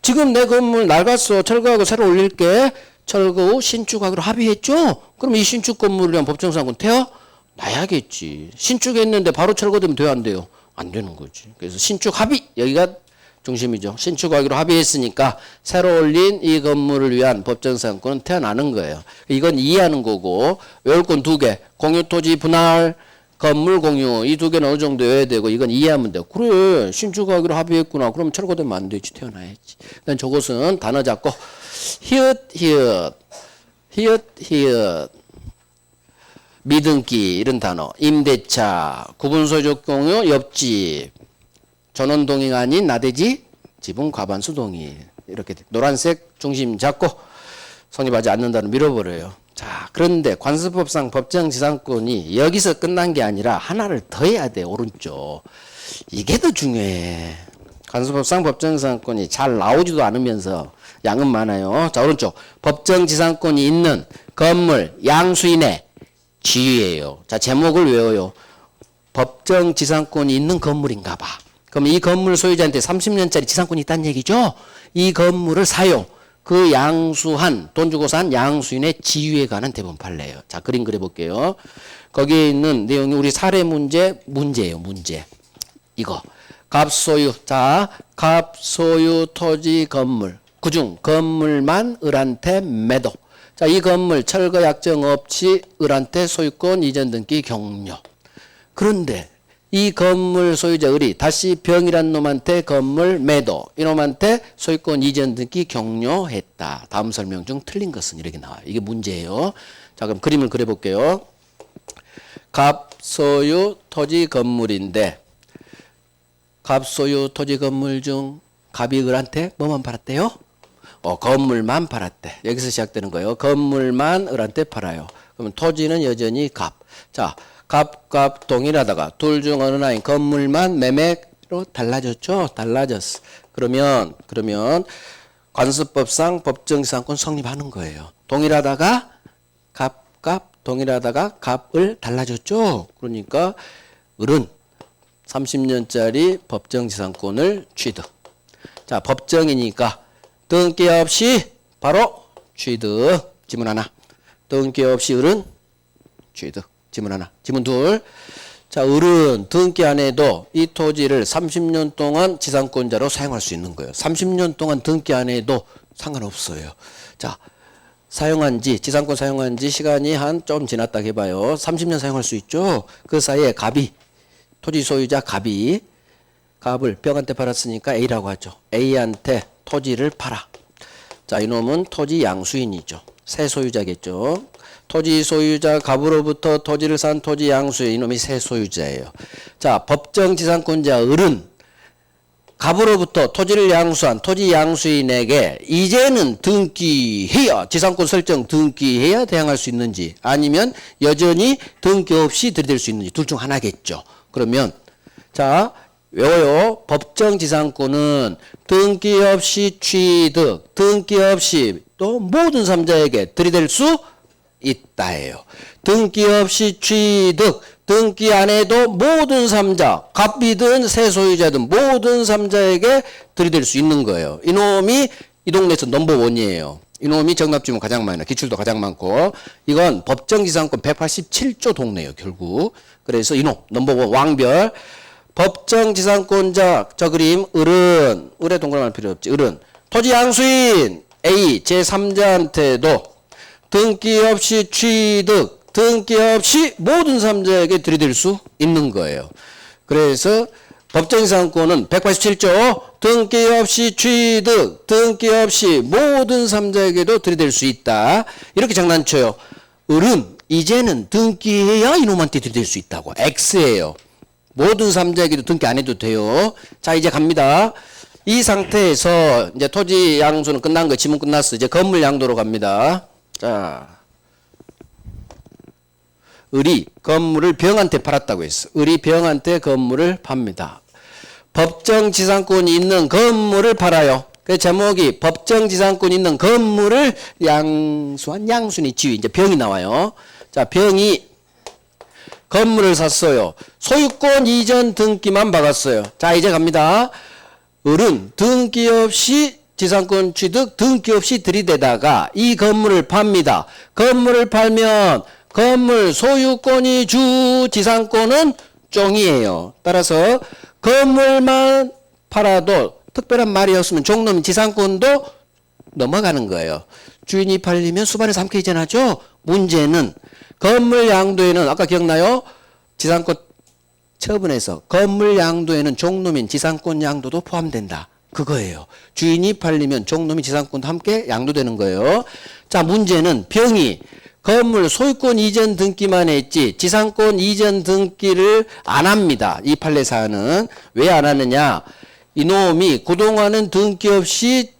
Speaker 1: 지금 내 건물 낡았어. 철거하고 새로 올릴게. 철거 후 신축하기로 합의했죠? 그럼 이 신축 건물이랑 법정상권 태어나야겠지. 신축했는데 바로 철거되면 돼요, 안 돼요? 안 되는 거지. 그래서 신축 합의, 여기가 중심이죠. 신축하기로 합의했으니까 새로 올린 이 건물을 위한 법정상권은 태어나는 거예요. 이건 이해하는 거고, 외울 건 2개. 공유토지 분할, 건물 공유, 이 2개는 어느 정도 외워야 되고, 이건 이해하면 돼요. 그래, 신축하기로 합의했구나. 그럼 철거되면 안 되지. 태어나야지. 그냥 저것은 단어 잡고, 히읗 미등기 이런 단어 임대차 구분소유적 공유 옆집 전원동의가 아닌 나대지 지분 과반수 동의 이렇게 노란색 중심 잡고 성립하지 않는다는 밀어버려요. 자 그런데 관습법상 법정지상권이 여기서 끝난 게 아니라 하나를 더 해야 돼. 오른쪽 이게 더 중요해. 관습법상 법정지상권이 잘 나오지도 않으면서 양은 많아요. 자 오른쪽 법정지상권이 있는 건물 양수인의 지위예요. 자 제목을 외워요. 법정지상권이 있는 건물인가 봐. 그럼 이 건물 소유자한테 30년짜리 지상권이 있다는 얘기죠. 이 건물을 사요. 그 양수한 돈 주고 산 양수인의 지위에 관한 대법원 판례예요. 자 그림 그려볼게요. 거기에 있는 내용이 우리 사례 문제예요. 문제 이거 갑소유. 자 갑소유 토지 건물 그중 건물만 을한테 매도. 자, 이 건물 철거 약정 없이 을한테 소유권 이전 등기 격려. 그런데 이 건물 소유자 을이 다시 병이란 놈한테 건물 매도. 이놈한테 소유권 이전 등기 격려했다. 다음 설명 중 틀린 것은 이렇게 나와요. 이게 문제예요. 자, 그럼 그림을 그려볼게요. 갑소유 토지 건물인데 갑소유 토지 건물 중 갑이 을한테 뭐만 팔았대요? 건물만 팔았대. 여기서 시작되는 거예요. 건물만 을한테 팔아요. 그러면 토지는 여전히 갑. 자, 갑 동일하다가 둘 중 어느 하나인 건물만 매매로 달라졌죠? 달라졌어. 그러면 관습법상 법정지상권 성립하는 거예요. 동일하다가 갑 동일하다가 갑을 달라졌죠? 그러니까 을은 30년짜리 법정지상권을 취득. 자, 법정이니까 등기 없이 바로 취득. 지문 하나. 등기 없이 을은 취득. 지문 하나. 지문 둘. 자, 을은 등기 안 해도 이 토지를 30년 동안 지상권자로 사용할 수 있는 거예요. 30년 동안 등기 안 해도 상관없어요. 자, 사용한 지, 지상권 사용한 지 시간이 한 좀 지났다 해봐요. 30년 사용할 수 있죠. 그 사이에 갑이, 토지 소유자 갑이 갑을 벽한테 팔았으니까 A라고 하죠. A한테 토지를 팔아. 자, 이놈은 토지 양수인이죠. 새 소유자겠죠. 토지 소유자 갑으로부터 토지를 산 토지 양수인, 이놈이 새 소유자예요. 자, 법정 지상권자 을은 갑으로부터 토지를 양수한 토지 양수인에게 이제는 등기해야, 지상권 설정 등기해야 대항할 수 있는지, 아니면 여전히 등기 없이 들이댈 수 있는지, 둘 중 하나겠죠. 그러면 자, 외워요. 법정 지상권은 등기 없이 취득, 등기 없이 또 모든 삼자에게 들이댈 수 있다예요. 등기 없이 취득, 등기 안 해도 모든 삼자, 갑이든 새 소유자든 모든 삼자에게 들이댈 수 있는 거예요. 이놈이 이 동네에서 넘버원이에요. 이놈이 정납지문 가장 많아요. 기출도 가장 많고. 이건 법정지상권 187조 동네예요, 결국. 그래서 이놈 넘버원 왕별. 법정지상권자, 저 그림 을은, 을에 동그라미 할 필요 없지. 을은 토지 양수인 A 제3자한테도 등기 없이 취득, 등기 없이 모든 삼자에게 들이댈 수 있는 거예요. 그래서 법정지상권은 187조 등기 없이 취득, 등기 없이 모든 삼자에게도 들이댈 수 있다. 이렇게 장난쳐요. 을은 이제는 등기해야 이놈한테 들이댈 수 있다고. X예요. 모든 삼자에게도 등기 안 해도 돼요. 자, 이제 갑니다. 이 상태에서 이제 토지 양수는 끝난 거, 지문 끝났어. 이제 건물 양도로 갑니다. 자, 을이 건물을 병한테 팔았다고 했어. 을이 병한테 건물을 팝니다. 법정지상권이 있는 건물을 팔아요. 그 제목이 법정지상권이 있는 건물을 양수한 양순이 지위. 이제 병이 나와요. 자, 병이 건물을 샀어요. 소유권 이전 등기만 박았어요. 자, 이제 갑니다. 을은 등기 없이 지상권 취득, 등기 없이 들이대다가 이 건물을 팝니다. 건물을 팔면 건물 소유권이 주, 지상권은 쫑이에요. 따라서 건물만 팔아도 특별한 말이 없으면 종놈 지상권도 넘어가는 거예요. 주인이 팔리면 수반에 삼켜 이전하죠. 문제는 건물 양도에는 아까 기억나요? 지상권 처분에서 건물 양도에는 종놈인 지상권 양도도 포함된다. 그거예요. 주인이 팔리면 종놈이 지상권도 함께 양도되는 거예요. 자, 문제는 병이 건물 소유권 이전 등기만 했지 지상권 이전 등기를 안 합니다. 이 판례 사안은. 왜 안 하느냐? 이놈이 그동안은 등기 없이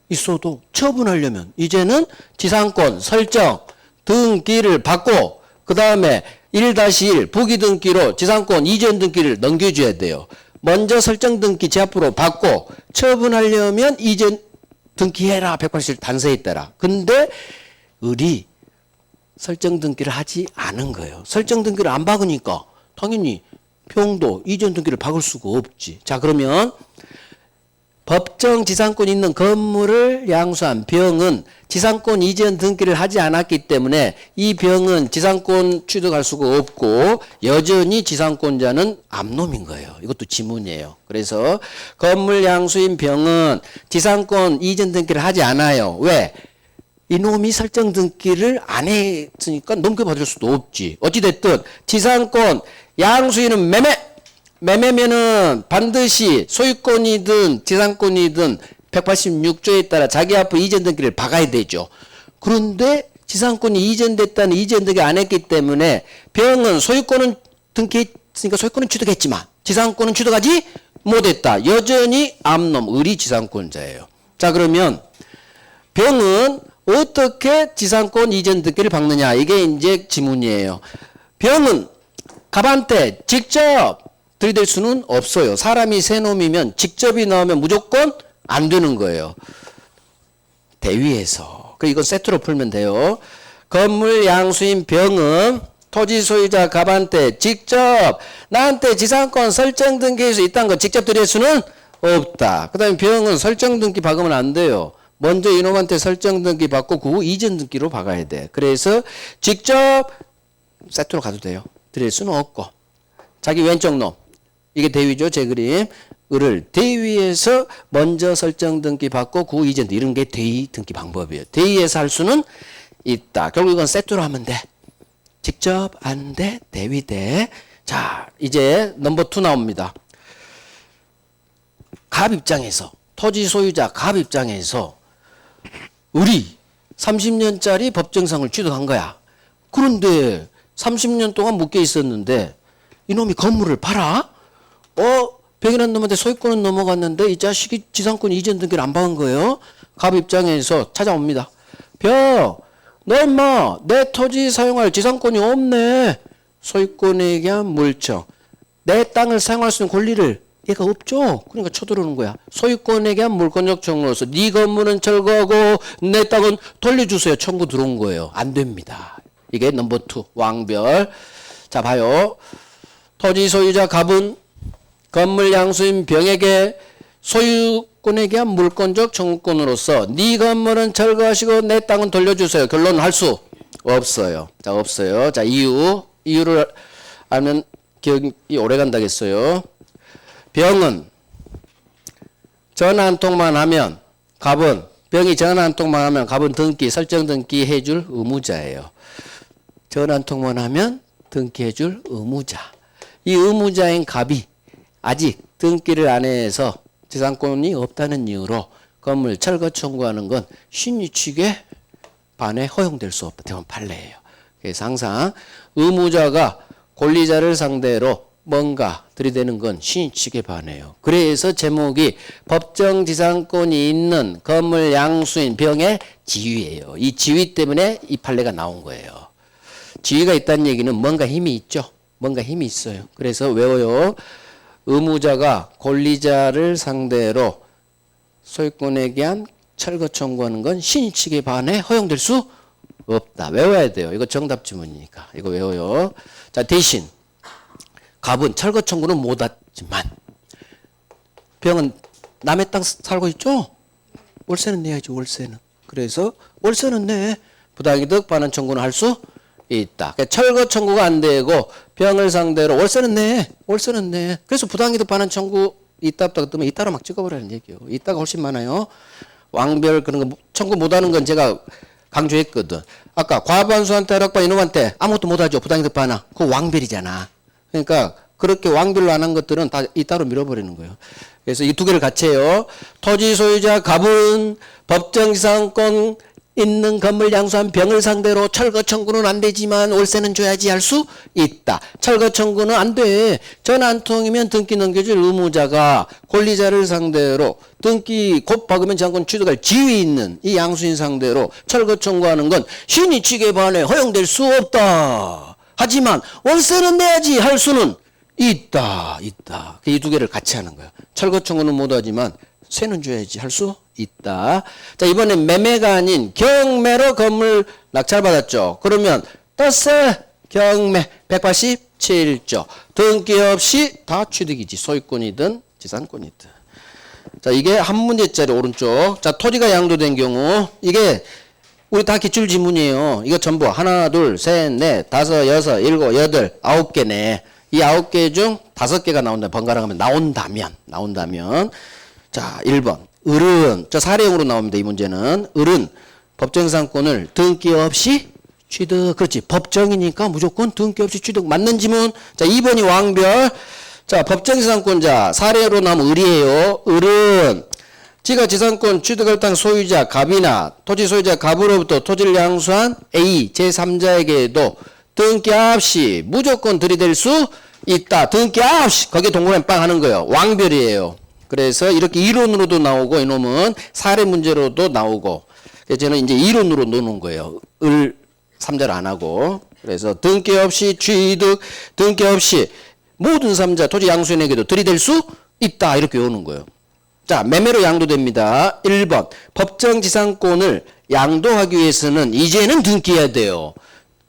Speaker 1: 있어도 처분하려면 이제는 지상권 설정 등기를 받고 그 다음에 1-1 부기등기로 지상권 이전 등기를 넘겨줘야 돼요. 먼저 설정 등기 제 앞으로 받고 처분하려면 이전 등기해라. 187 단서했더라. 근데 을이 설정 등기를 하지 않은 거예요. 설정 등기를 안 박으니까 당연히 병도 이전 등기를 박을 수가 없지. 자, 그러면 법정 지상권 있는 건물을 양수한 병은 지상권 이전 등기를 하지 않았기 때문에 이 병은 지상권 취득할 수가 없고 여전히 지상권자는 암놈인 거예요. 이것도 지문이에요. 그래서 건물 양수인 병은 지상권 이전 등기를 하지 않아요. 왜? 이놈이 설정 등기를 안 했으니까 넘겨받을 수도 없지. 어찌됐든 지상권 양수인은 매매면은 반드시 소유권이든 지상권이든 186조에 따라 자기 앞으로 이전 등기를 박아야 되죠. 그런데 지상권이 이전됐다는 이전 등기 안 했기 때문에 병은 소유권은 등기했으니까 소유권은 취득했지만 지상권은 취득하지 못했다. 여전히 암놈 을이 지상권자예요. 자, 그러면 병은 어떻게 지상권 이전 등기를 박느냐? 이게 이제 지문이에요. 병은 갑한테 직접 들이댈 수는 없어요. 사람이 세 놈이면 직접이 나오면 무조건 안 되는 거예요. 대위에서. 이건 세트로 풀면 돼요. 건물 양수인 병은 토지 소유자 갑한테 직접 나한테 지상권 설정 등기할 수 있다는 거 직접 들이댈 수는 없다. 그 다음에 병은 설정 등기 박으면 안 돼요. 먼저 이놈한테 설정 등기 받고 그 후 이전 등기로 박아야 돼. 그래서 직접 세트로 가도 돼요. 드릴 수는 없고. 자기 왼쪽 놈. 이게 대위죠. 제 그림. 을을 대위에서 먼저 설정 등기 받고 그 이전 이런 게 대위 등기 방법이에요. 대위에서 할 수는 있다. 결국 이건 세트로 하면 돼. 직접 안 돼. 대위 돼. 자, 이제 넘버 2 나옵니다. 갑 입장에서 토지 소유자 갑 입장에서 을이 30년짜리 법정상을 취득한 거야. 그런데 30년 동안 묶여 있었는데 이놈이 건물을 팔아? 100이라는 놈한테 소유권은 넘어갔는데 이 자식이 지상권 이전 등기를 안 받은 거예요. 갑 입장에서 찾아옵니다. 너 임마 내 토지 사용할 지상권이 없네. 소유권에 대한 물청. 내 땅을 사용할 수 있는 권리를 얘가 없죠. 그러니까 쳐들어오는 거야. 소유권에 대한 물권적 청구로서 네 건물은 철거하고 내 땅은 돌려주세요. 청구 들어온 거예요. 안 됩니다. 이게 넘버 2 왕별. 자 봐요. 토지 소유자 갑은 건물 양수인 병에게 소유권에 대한 물권적 청구권으로서 네 건물은 철거하시고 내 땅은 돌려주세요. 결론은 할 수 없어요. 자 없어요. 자 이유를 알면 기억이 오래 간다겠어요. 병은 전화 한 통만 하면 갑은 병이 전화 한 통만 하면 갑은 등기 설정 등기 해줄 의무자예요. 전화 한 통만 하면 등기해줄 의무자. 이 의무자인 갑이 아직 등기를 안 해서 지상권이 없다는 이유로 건물 철거 청구하는 건 신유축에 반해 허용될 수 없다. 대원 판례예요. 그래서 항상 의무자가 권리자를 상대로 뭔가 들이대는 건 신유축에 반해요. 그래서 제목이 법정 지상권이 있는 건물 양수인 병의 지위예요. 이 지위 때문에 이 판례가 나온 거예요. 지위가 있다는 얘기는 뭔가 힘이 있죠. 뭔가 힘이 있어요. 그래서 외워요. 의무자가 권리자를 상대로 소유권에 대한 철거 청구하는 건 신유축에 반해 허용될 수 없다. 외워야 돼요. 이거 정답 지문이니까. 이거 외워요. 자, 대신 갑은 철거 청구는 못하지만 병은 남의 땅 살고 있죠? 월세는 내야지, 월세는. 그래서 월세는 내. 부당이득 반환 청구는 할 수 있다. 그러니까 철거 청구가 안 되고 병을 상대로 월세는 내. 월세는 내. 그래서 부당이득 반환 청구 있다 뜨면 이따로 막 찍어버리는 얘기예요. 이따가 훨씬 많아요. 왕별 그런 거 청구 못하는 건 제가 강조했거든. 아까 과반수한테 하락반 이놈한테 아무것도 못하죠. 부당이득 반환. 그거 왕별이잖아. 그러니까 그렇게 왕별로 안 한 것들은 다 이따로 밀어버리는 거예요. 그래서 이 두 개를 같이 해요. 토지 소유자 갑은 법정지상권 있는 건물 양수한 병을 상대로 철거 청구는 안 되지만 월세는 줘야지 할 수 있다. 철거 청구는 안 돼. 전화 한 통이면 등기 넘겨줄 의무자가 권리자를 상대로 등기 곧 박으면 지상권 취득할 지위 있는 이 양수인 상대로 철거 청구하는 건 신유축에 반해 허용될 수 없다. 하지만 월세는 내야지 할 수는 있다. 이 두 개를 같이 하는 거야. 철거 청구는 못하지만 세는 줘야지 할 수 있다. 자, 이번엔 매매가 아닌 경매로 건물 낙찰받았죠. 그러면 떴어. 경매 187조. 등기 없이 다 취득이지. 소유권이든 지상권이든. 자, 이게 한 문제짜리 오른쪽. 자, 토지가 양도된 경우 이게 우리 다 기출지문이에요. 이거 전부 하나, 둘, 셋, 넷, 다섯, 여섯, 일곱, 여덟, 9개네. 이 9개 중 5개가 나온다. 번갈아 가면 나온다면. 자, 1번. 을은, 저 사례형으로 나옵니다. 이 문제는. 을은 법정상권을 등기 없이 취득. 그렇지. 법정이니까 무조건 등기 없이 취득. 맞는 지문. 자, 2번이 왕별. 자, 법정지상권자. 사례로 나오면 을이에요. 을은 지가 지상권 취득할 땅 소유자 갑이나 토지 소유자 갑으로부터 토지를 양수한 A 제3자에게도 등기 없이 무조건 들이댈 수 있다. 등기 없이 거기에 동그라미 빵 하는 거예요. 왕별이에요. 그래서 이렇게 이론으로도 나오고 이놈은 사례 문제로도 나오고 그래서 저는 이제 이론으로 놓는 거예요. 을 3자를 안 하고 그래서 등기 없이 취득 등기 없이 모든 3자 토지 양수인에게도 들이댈 수 있다. 이렇게 외우는 거예요. 자, 매매로 양도됩니다. 1번 법정지상권을 양도하기 위해서는 이제는 등기해야 돼요.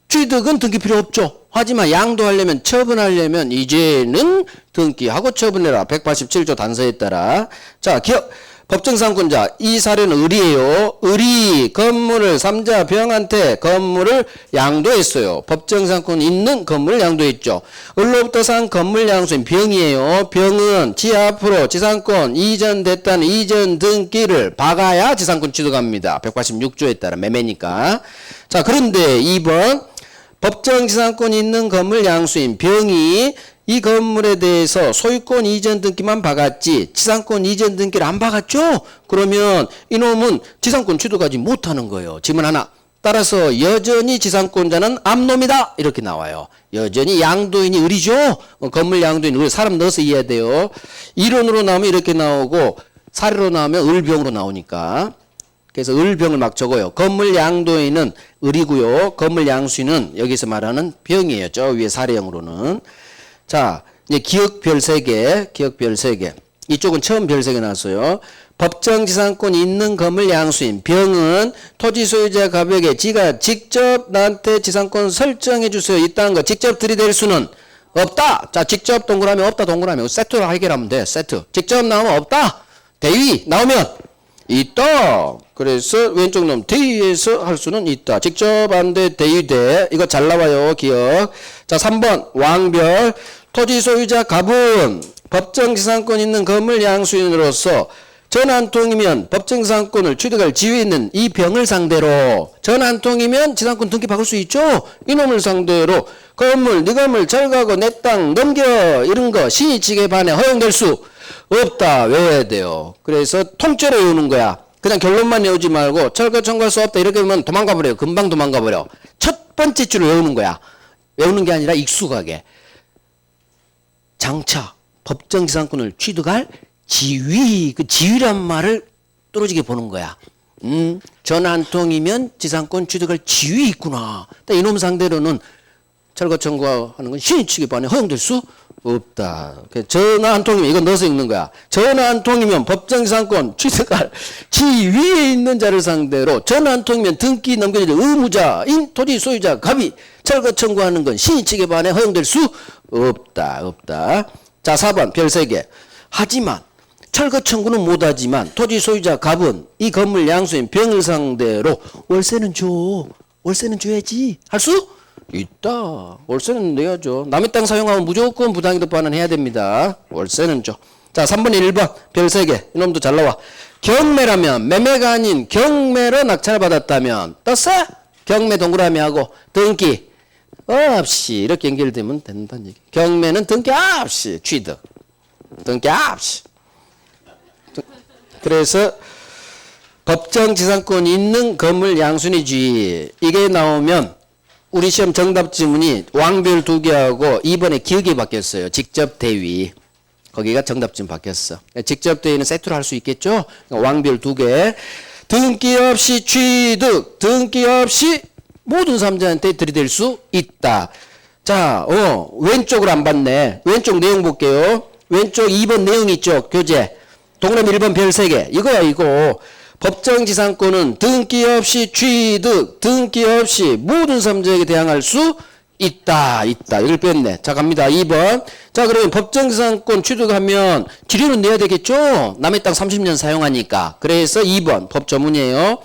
Speaker 1: 취득은 등기 필요 없죠. 하지만 양도하려면 처분하려면 이제는 등기하고 처분해라. 187조 단서에 따라. 자, 법정지상권자 이 사례는 을이에요. 을이 건물을 삼자 병한테 건물을 양도했어요. 법정지상권 있는 건물을 양도했죠. 을로부터 산 건물 양수인 병이에요. 병은 지 앞으로 지상권 이전됐다는 이전 등기를 박아야 지상권 취득합니다. 186조에 따라 매매니까. 자, 그런데 2번 법정지상권 있는 건물 양수인 병이 이 건물에 대해서 소유권 이전 등기만 박았지 지상권 이전 등기를 안 박았죠? 그러면 이놈은 지상권 취득하지 못하는 거예요. 질문 하나. 따라서 여전히 지상권자는 암놈이다. 이렇게 나와요. 여전히 양도인이 을이죠? 건물 양도인 을 사람 넣어서 이해해야 돼요. 이론으로 나오면 이렇게 나오고 사례로 나오면 을병으로 나오니까. 그래서 을병을 막 적어요. 건물 양도인은 을이고요. 건물 양수인은 여기서 말하는 병이에요. 저 위에 사례형으로는. 자, 이제 기억별 3개, 기억별 3개. 이쪽은 처음 별 3개 나왔어요. 법정지상권이 있는 건물 양수인 병은 토지 소유자 가벽에 지가 직접 나한테 지상권 설정해 주세요. 있다는 거 직접 들이댈 수는 없다. 자, 직접 동그라미 없다 동그라미 세트로 해결하면 돼. 세트. 직접 나오면 없다. 대위 나오면 있다. 그래서 왼쪽 놈 대위에서 할 수는 있다. 직접 안 돼 대위돼. 이거 잘 나와요. 기억. 자, 3번 왕별 토지 소유자 갑은 법정지상권 있는 건물 양수인으로서 전 한 통이면 법정지상권을 취득할 지위 있는 이 병을 상대로 전 한 통이면 지상권 등기 박을 수 있죠. 이놈을 상대로 건물 네 건물 철거하고 내 땅 넘겨 이런 거 신의 측에 반해 허용될 수 없다. 외워야 돼요. 그래서 통째로 외우는 거야. 그냥 결론만 외우지 말고 철거 청구할 수 없다 이렇게 하면 도망가 버려요. 금방 도망가 버려. 첫 번째 줄을 외우는 거야. 외우는 게 아니라 익숙하게. 장차 법정지상권을 취득할 지위, 그 지위란 말을 떨어지게 보는 거야. 전 한 통이면 지상권 취득할 지위 있구나. 이놈 상대로는 철거 청구하는 건 신의 측에 반해 허용될 수 없다. 전화 한 통이면 이건 넣어서 읽는 거야. 전화 한 통이면 법정지상권 취득할 지위에 있는 자를 상대로 전화 한 통이면 등기 넘겨질 의무자인 토지 소유자 갑이 철거 청구하는 건 신의 측에 반해 허용될 수 없다. 없다. 자, 4번 별 3개. 하지만 철거 청구는 못하지만 토지 소유자 갑은 이 건물 양수인 병을 상대로 월세는 줘. 월세는 줘야지. 할 수 있다. 월세는 내야죠. 남의 땅 사용하면 무조건 부당이득 반환해야 됩니다. 월세는 줘. 자, 3번 1번 별 3개. 이놈도 잘 나와. 경매라면 매매가 아닌 경매로 낙찰을 받았다면 떴어? 경매 동그라미하고 등기 없이 이렇게 연결되면 된다는 얘기. 경매는 등기 없이 취득. 등기 없이. 그래서 법정지상권이 있는 건물 양순이지. 이게 나오면 우리 시험 정답 지문이 왕별 2개하고 2번에 기억이 바뀌었어요. 직접 대위. 거기가 정답 지문 바뀌었어. 직접 대위는 세트로 할 수 있겠죠? 왕별 2개. 등기 없이 취득. 등기 없이 모든 삼자한테 들이댈 수 있다. 자, 왼쪽으로 안 봤네. 왼쪽 내용 볼게요. 왼쪽 2번 내용 있죠? 교재. 동그라미 1번 별 3개. 이거야, 이거. 법정지상권은 등기 없이 취득, 등기 없이 모든 삼자에게 대항할 수 있다. 있다. 이걸 뺐네. 자, 갑니다. 2번. 자, 그러면 법정지상권 취득하면 지료는 내야 되겠죠? 남의 땅 30년 사용하니까. 그래서 2번 법조문이에요.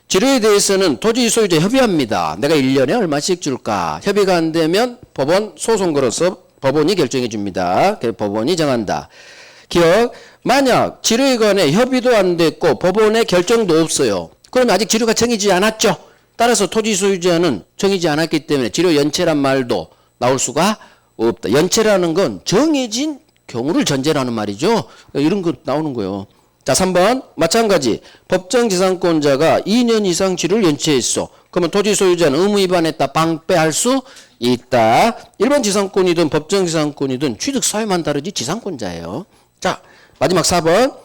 Speaker 1: 지료에 대해서는 토지 소유자 협의합니다. 내가 1년에 얼마씩 줄까? 협의가 안 되면 법원 소송 걸어서 법원이 결정해 줍니다. 그래서 법원이 정한다. 기억. 만약 지료에 관해 협의도 안 됐고 법원의 결정도 없어요. 그러면 아직 지료가 정해지지 않았죠. 따라서 토지 소유자는 정해지지 않았기 때문에 지료 연체란 말도 나올 수가 없다. 연체라는 건 정해진 경우를 전제로 하는 말이죠. 이런 거 나오는 거예요. 자, 3번 마찬가지. 법정지상권자가 2년 이상 지료를 연체했어. 그러면 토지 소유자는 의무 위반했다. 방패할 수 있다. 일반 지상권이든 법정지상권이든 취득 사유만 다르지 지상권자예요. 자, 마지막 4번.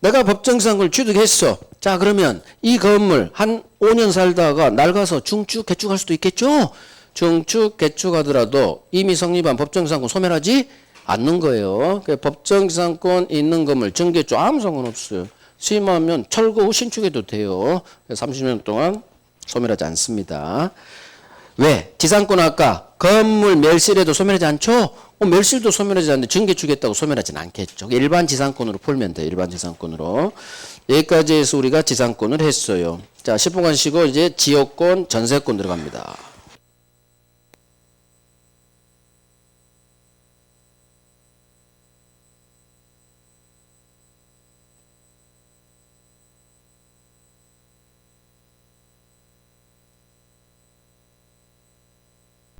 Speaker 1: 내가 법정지상권을 취득했어. 자, 그러면 이 건물 한 5년 살다가 낡아서 중축, 개축할 수도 있겠죠? 중축, 개축하더라도 이미 성립한 법정지상권 소멸하지 않는 거예요. 법정지상권 있는 건물, 증개축 아무 상관없어요. 심하면 철거 후 신축해도 돼요. 30년 동안 소멸하지 않습니다. 왜? 지상권 아까 건물 멸실에도 소멸하지 않죠? 멸실도 소멸하지 않는데 증개 주겠다고 소멸하지는 않겠죠. 일반 지상권으로 풀면 돼요. 일반 지상권으로. 여기까지 해서 우리가 지상권을 했어요. 자, 10분간 쉬고 이제 지역권, 전세권 들어갑니다.